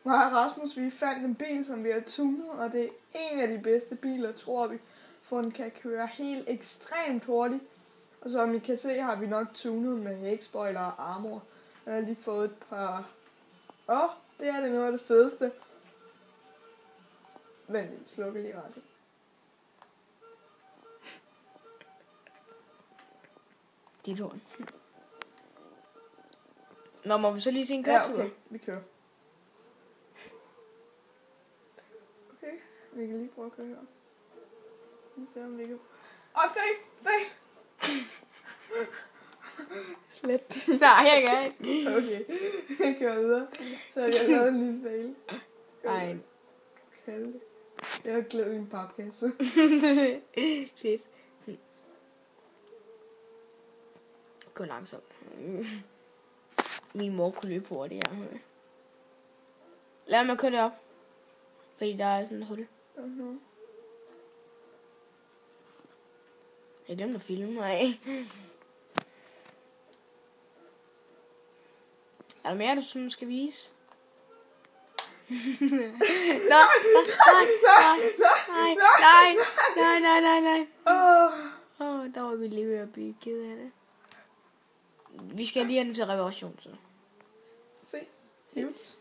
Mig og Rasmus, vi fandt en bil, som vi har tunet, og det er en af de bedste biler, tror vi. For den kan køre helt ekstremt hurtigt. Og som I kan se, har vi nok tunet med hækspoiler og armor. Jeg har lige fået et par... det er det noget af det fedeste. Vent, vi slukker lige radioen. Dit horn. Nå, må vi så lige til en køretur? Ja, okay. Vi kører. Okay, vi kan lige prøve at køre her. Vi ser, om vi kan... Fail! Slet. Nej, jeg kan ikke. Okay, vi kører videre. Så jeg har lavet en lille fail. Ej. Kalde det. Jeg har glædet en papkasse. Fedt. Gå langsomt. Min mor kunne løbe hurtigt her. Lad mig køre det op. Fordi der er sådan et hul. Uh-huh. Jeg glemte at filme mig. Er der mere, du synes, skal vise? Nej. Der var vi lige ved at blive ked af det. Vi skal lige have den til reparation, så. Ses.